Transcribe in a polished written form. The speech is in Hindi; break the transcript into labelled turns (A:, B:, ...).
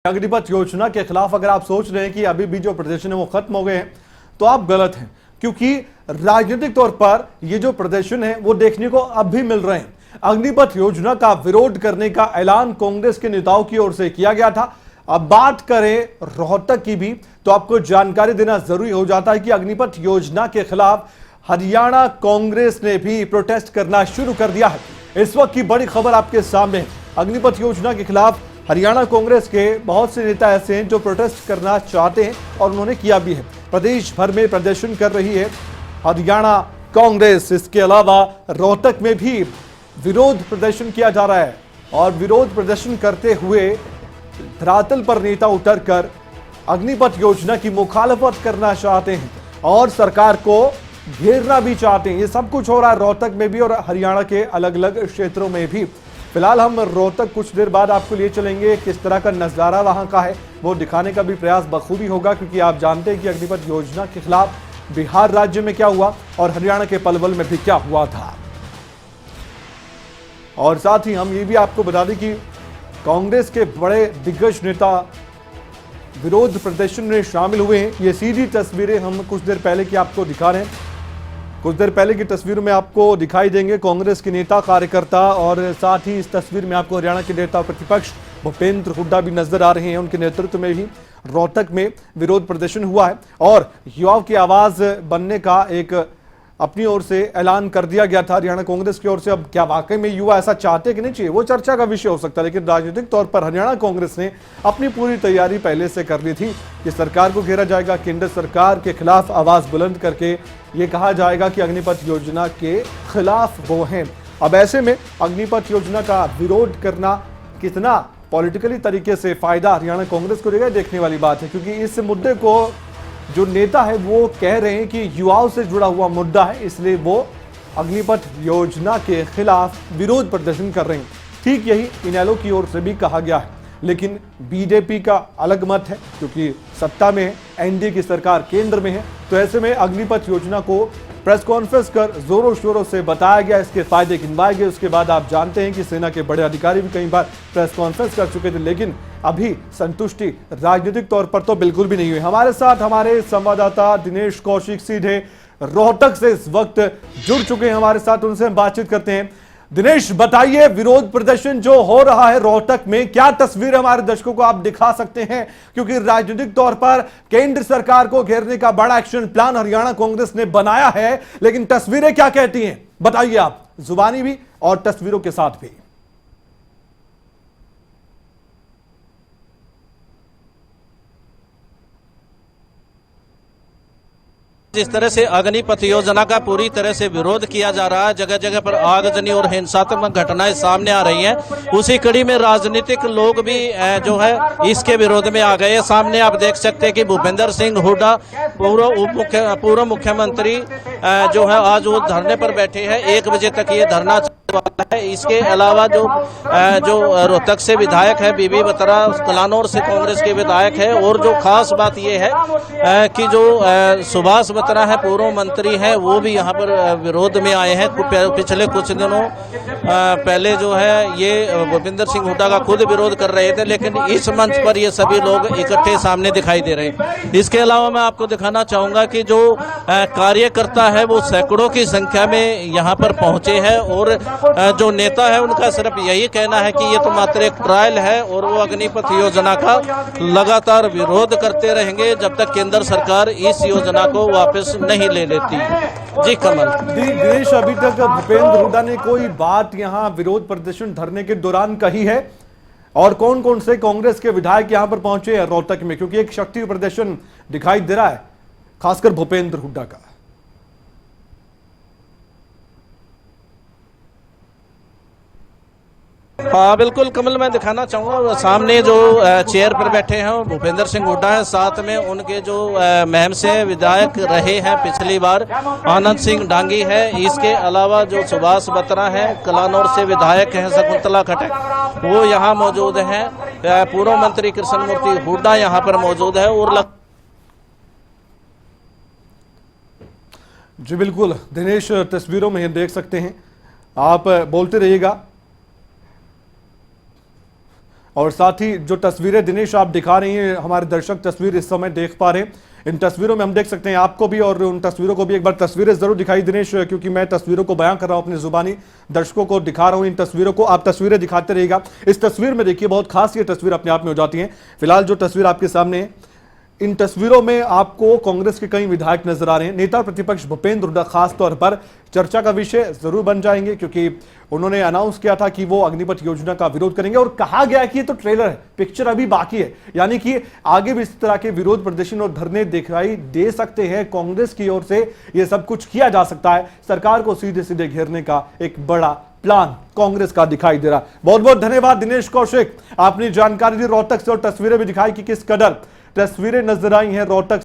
A: अग्निपथ योजना के खिलाफ अगर आप सोच रहे हैं कि अभी भी जो प्रदर्शन है वो खत्म हो गए हैं, तो आप गलत हैं, क्योंकि राजनीतिक तौर पर ये जो प्रदर्शन है वो देखने को अब भी मिल रहे हैं। अग्निपथ योजना का विरोध करने का ऐलान कांग्रेस के नेताओं की ओर से किया गया था। अब बात करें रोहतक की भी, तो आपको जानकारी देना जरूरी हो जाता है कि अग्निपथ योजना के खिलाफ हरियाणा कांग्रेस ने भी प्रोटेस्ट करना शुरू कर दिया है। इस वक्त की बड़ी खबर आपके सामने, अग्निपथ योजना के खिलाफ हरियाणा कांग्रेस के बहुत से नेता ऐसे हैं जो प्रोटेस्ट करना चाहते हैं और उन्होंने किया भी है। प्रदेश भर में प्रदर्शन कर रही है हरियाणा कांग्रेस। इसके अलावा रोहतक में भी विरोध प्रदर्शन किया जा रहा है और विरोध प्रदर्शन करते हुए धरातल पर नेता उतरकर अग्निपथ योजना की मुखालफत करना चाहते हैं और सरकार को घेरना भी चाहते हैं। ये सब कुछ हो रहा है रोहतक में भी और हरियाणा के अलग अलग क्षेत्रों में भी। फिलहाल हम रोहतक कुछ देर बाद आपको लिए चलेंगे, किस तरह का नजारा वहां का है वो दिखाने का भी प्रयास बखूबी होगा, क्योंकि आप जानते हैं कि अग्निपथ योजना के खिलाफ बिहार राज्य में क्या हुआ और हरियाणा के पलवल में भी क्या हुआ था। और साथ ही हम ये भी आपको बता दें कि कांग्रेस के बड़े दिग्गज नेता विरोध प्रदर्शन में शामिल हुए हैं। ये सीधी तस्वीरें हम कुछ देर पहले की आपको दिखा रहे हैं। कुछ देर पहले की तस्वीर में आपको दिखाई देंगे कांग्रेस के नेता कार्यकर्ता और साथ ही इस तस्वीर में आपको हरियाणा के नेता प्रतिपक्ष भूपेंद्र हुड्डा भी नजर आ रहे हैं। उनके नेतृत्व में भी रोहतक में विरोध प्रदर्शन हुआ है और युवाओं की आवाज बनने का एक अपनी ओर से ऐलान कर दिया गया था हरियाणा कांग्रेस की ओर से। अब क्या वाकई में युवा ऐसा चाहते कि नहीं चाहिए, वो चर्चा का विषय हो सकता है, लेकिन राजनीतिक तौर पर हरियाणा कांग्रेस ने अपनी पूरी तैयारी पहले से कर ली थी कि सरकार को घेरा जाएगा, केंद्र सरकार के खिलाफ आवाज बुलंद करके ये कहा जाएगा कि अग्निपथ योजना के खिलाफ वो हैं। अब ऐसे में अग्निपथ योजना का विरोध करना कितना पॉलिटिकली तरीके से फायदा हरियाणा कांग्रेस को देगा, देखने वाली बात है, क्योंकि इस मुद्दे को जो नेता है वो कह रहे हैं कि युवाओं से जुड़ा हुआ मुद्दा है, इसलिए वो अग्निपथ योजना के खिलाफ विरोध प्रदर्शन कर रहे हैं। ठीक यही इनेलो की ओर से भी कहा गया है, लेकिन बीजेपी का अलग मत है, क्योंकि सत्ता में है, एनडीए की सरकार केंद्र में है। तो ऐसे में अग्निपथ योजना को प्रेस कॉन्फ्रेंस कर जोरों शोरों से बताया गया, इसके फायदे गिनवाए गए। उसके बाद आप जानते हैं कि सेना के बड़े अधिकारी भी कई बार प्रेस कॉन्फ्रेंस कर चुके थे, लेकिन अभी संतुष्टि राजनीतिक तौर पर तो बिल्कुल भी नहीं हुई। हमारे साथ हमारे संवाददाता दिनेश कौशिक सीधे रोहतक से इस वक्त जुड़ चुके हैं हमारे साथ, उनसे हम बातचीत करते हैं। दिनेश, बताइए, विरोध प्रदर्शन जो हो रहा है रोहतक में, क्या तस्वीर हमारे दर्शकों को आप दिखा सकते हैं, क्योंकि राजनीतिक तौर पर केंद्र सरकार को घेरने का बड़ा एक्शन प्लान हरियाणा कांग्रेस ने बनाया है, लेकिन तस्वीरें क्या कहती हैं, बताइए आप, जुबानी भी और तस्वीरों के साथ भी।
B: जिस तरह से अग्निपथ योजना का पूरी तरह से विरोध किया जा रहा है, जगह जगह पर आगजनी और हिंसात्मक घटनाएं सामने आ रही हैं, उसी कड़ी में राजनीतिक लोग भी जो है इसके विरोध में आ गए। सामने आप देख सकते हैं कि भूपेंद्र सिंह हुड्डा पूर्व मुख्यमंत्री जो है आज वो धरने पर बैठे हैं। 1 बजे तक ये धरना वाला है। इसके अलावा जो रोहतक से विधायक है बीबी बत्रा, कलानौर से कांग्रेस के विधायक है, और जो खास बात ये है कि जो सुभाष बत्रा है पूर्व मंत्री हैं, वो भी यहाँ पर विरोध में आए हैं। पिछले कुछ दिनों पहले जो है ये भूपेंद्र सिंह हुड्डा का खुद विरोध कर रहे थे, लेकिन इस मंच पर ये सभी लोग इकट्ठे सामने दिखाई दे रहे हैं। इसके अलावा मैं आपको दिखाना चाहूंगा कि जो कार्यकर्ता है वो सैकड़ों की संख्या में यहाँ पर पहुंचे हैं, और जो नेता है उनका सिर्फ यही कहना है कि ये तो मात्र एक ट्रायल है और वो अग्निपथ योजना का लगातार विरोध करते रहेंगे जब तक केंद्र सरकार इस योजना को वापस नहीं ले लेती। जी कमल।
A: दिनेश, अभी तक भूपेंद्र हुड्डा ने कोई बात यहाँ विरोध प्रदर्शन धरने के दौरान कही है, और कौन कौन से कांग्रेस के विधायक यहाँ पर पहुंचे हैं रोहतक में, क्योंकि एक शक्ति प्रदर्शन दिखाई दे रहा है खासकर भूपेंद्र हुड्डा का।
B: हाँ बिल्कुल कमल, मैं दिखाना चाहूँगा सामने जो चेयर पर बैठे हैं भूपेंद्र सिंह हुड्डा है, साथ में उनके जो महम से विधायक रहे हैं पिछली बार आनंद सिंह डांगी है। इसके अलावा जो सुभाष बत्रा है कलानौर से विधायक हैं, शकुंतला खटक वो यहाँ मौजूद हैं, पूर्व मंत्री कृष्णमूर्ति हुड्डा यहाँ पर मौजूद है। और
A: जी बिल्कुल दिनेश, तस्वीरों में देख सकते हैं, आप बोलते रहिएगा। और साथ ही जो तस्वीरें दिनेश आप दिखा रही हैं, हमारे दर्शक तस्वीर इस समय देख पा रहे हैं। इन तस्वीरों में हम देख सकते हैं आपको भी और उन तस्वीरों को भी एक बार तस्वीरें जरूर दिखाई दिनेश, क्योंकि मैं तस्वीरों को बयां कर रहा हूं अपनी जुबानी, दर्शकों को दिखा रहा हूं इन तस्वीरों को। आप तस्वीरें दिखाते रहिएगा। इस तस्वीर में देखिए बहुत खास ये तस्वीर अपने आप में हो जाती है। फिलहाल जो तस्वीर आपके सामने है, इन तस्वीरों में आपको कांग्रेस के कई विधायक नजर आ रहे हैं। नेता प्रतिपक्ष भूपेंद्र हुड्डा खास तौर पर चर्चा का विषय जरूर बन जाएंगे, क्योंकि उन्होंने अनाउंस किया था कि वो अग्निपथ योजना का विरोध करेंगे और कहा गया कि ये तो ट्रेलर है, पिक्चर अभी बाकी है, यानी कि आगे भी इस तरह के विरोध प्रदर्शन और धरने दिखाई दे सकते हैं। कांग्रेस की ओर से ये सब कुछ किया जा सकता है। सरकार को सीधे सीधे घेरने का एक बड़ा प्लान कांग्रेस का दिखाई दे रहा। बहुत बहुत धन्यवाद दिनेश कौशिक, आपने जानकारी दी रोहतक से और तस्वीरें भी दिखाई कि किस कदर तस्वीरें नजर आई हैं रोहतक